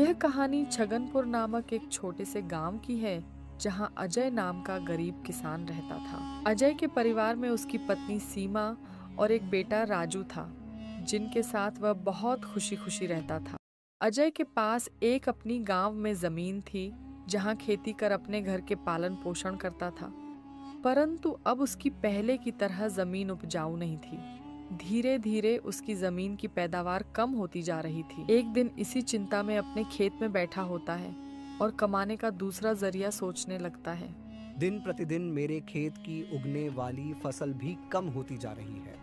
यह कहानी छगनपुर नामक एक छोटे से गांव की है, जहां अजय नाम का गरीब किसान रहता था। अजय के परिवार में उसकी पत्नी सीमा और एक बेटा राजू था, जिनके साथ वह बहुत खुशी खुशी रहता था। अजय के पास एक अपनी गांव में जमीन थी, जहां खेती कर अपने घर के पालन पोषण करता था। परंतु अब उसकी पहले की तरह जमीन उपजाऊ नहीं थी। धीरे धीरे उसकी जमीन की पैदावार कम होती जा रही थी। एक दिन इसी चिंता में अपने खेत में बैठा होता है और कमाने का दूसरा जरिया सोचने लगता है। दिन प्रतिदिन मेरे खेत की उगने वाली फसल भी कम होती जा रही है।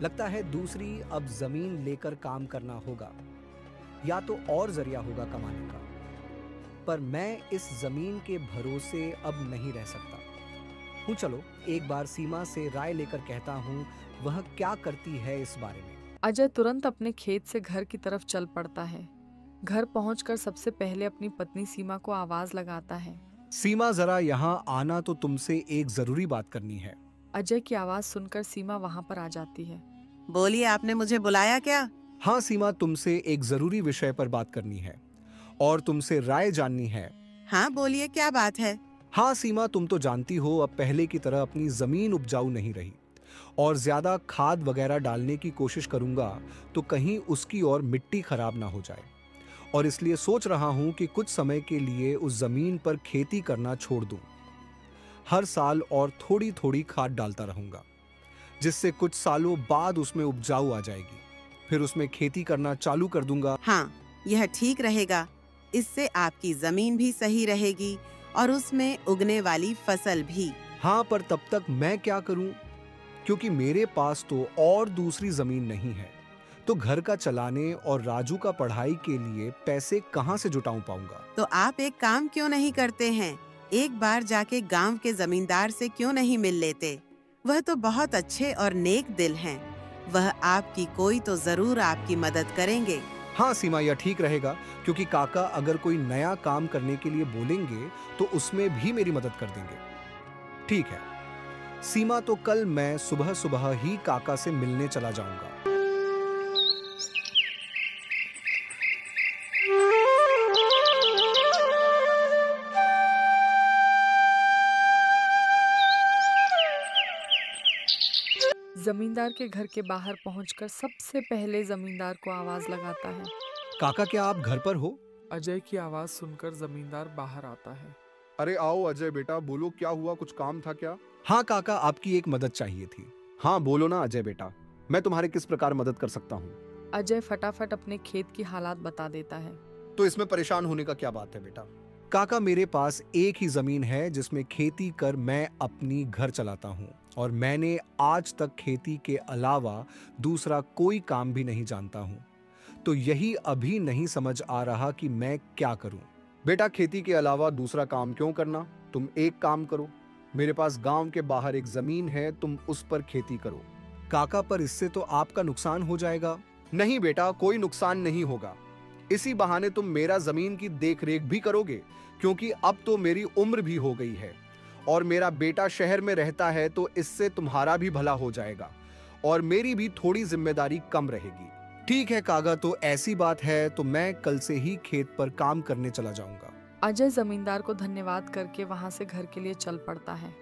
लगता है दूसरी अब जमीन लेकर काम करना होगा, या तो और जरिया होगा कमाने का। पर मैं इस जमीन के भरोसे अब नहीं रह सकता हूँ। चलो एक बार सीमा से राय लेकर कहता हूँ वह क्या करती है इस बारे में। अजय तुरंत अपने खेत से घर की तरफ चल पड़ता है। घर पहुंचकर सबसे पहले अपनी पत्नी सीमा को आवाज लगाता है। सीमा, जरा यहाँ आना, तो तुमसे एक जरूरी बात करनी है। अजय की आवाज सुनकर सीमा वहां पर आ जाती है। बोलिए, आपने मुझे बुलाया क्या? हाँ सीमा, तुमसे एक जरूरी विषय पर बात करनी है और तुमसे राय जाननी है। हाँ बोलिए, क्या बात है? हाँ सीमा, तुम तो जानती हो अब पहले की तरह अपनी जमीन उपजाऊ नहीं रही, और ज्यादा खाद वगैरह डालने की कोशिश करूंगा तो कहीं उसकी और मिट्टी खराब ना हो जाए। और इसलिए सोच रहा हूं कि कुछ समय के लिए उस जमीन पर खेती करना छोड़ दूं। हर साल और थोड़ी थोड़ी खाद डालता रहूंगा, जिससे कुछ सालों बाद उसमें उपजाऊ आ जाएगी। फिर उसमें खेती करना चालू कर दूंगा। हाँ, यह ठीक रहेगा। इससे आपकी जमीन भी सही रहेगी और उसमें उगने वाली फसल भी। हाँ, पर तब तक मैं क्या करूं? क्योंकि मेरे पास तो और दूसरी जमीन नहीं है, तो घर का चलाने और राजू का पढ़ाई के लिए पैसे कहां से जुटाऊं पाऊंगा? तो आप एक काम क्यों नहीं करते हैं? एक बार जाके गांव के जमींदार से क्यों नहीं मिल लेते? वह तो बहुत अच्छे और नेक दिल हैं। वह आपकी कोई तो जरूर आपकी मदद करेंगे। हाँ सीमा, यह ठीक रहेगा, क्योंकि काका अगर कोई नया काम करने के लिए बोलेंगे तो उसमें भी मेरी मदद कर देंगे। ठीक है सीमा, तो कल मैं सुबह सुबह ही काका से मिलने चला जाऊंगा। जमींदार के घर के बाहर पहुंचकर सबसे पहले जमींदार को आवाज लगाता है। काका, क्या आप घर पर हो? अजय की आवाज सुनकर जमींदार बाहर आता है। अरे आओ अजय बेटा, बोलो क्या हुआ, कुछ काम था क्या? हाँ काका, आपकी एक मदद चाहिए थी। हाँ बोलो ना अजय बेटा, मैं तुम्हारे किस प्रकार मदद कर सकता हूँ? अजय फटाफट अपने खेत की हालात बता देता है। तो इसमें परेशान होने का क्या बात है बेटा? काका, मेरे पास एक ही जमीन है जिसमें खेती कर मैं अपनी घर चलाता हूँ, और मैंने आज तक खेती के अलावा दूसरा कोई काम भी नहीं जानता हूँ। तो यही अभी नहीं समझ आ रहा कि मैं क्या करूँ। बेटा, खेती के अलावा दूसरा काम क्यों करना? तुम एक काम करो, मेरे पास गांव के बाहर एक जमीन है, तुम उस पर खेती करो। काका, पर इससे तो आपका नुकसान हो जाएगा। नहीं बेटा, कोई नुकसान नहीं होगा। इसी बहाने तुम मेरा जमीन की देखरेख भी करोगे, क्योंकि अब तो मेरी उम्र भी हो गई है और मेरा बेटा शहर में रहता है, तो इससे तुम्हारा भी भला हो जाएगा और मेरी भी थोड़ी जिम्मेदारी कम रहेगी। ठीक है काका, तो ऐसी बात है तो मैं कल से ही खेत पर काम करने चला जाऊंगा। अजय जमींदार को धन्यवाद करके वहां से घर के लिए चल पड़ता है।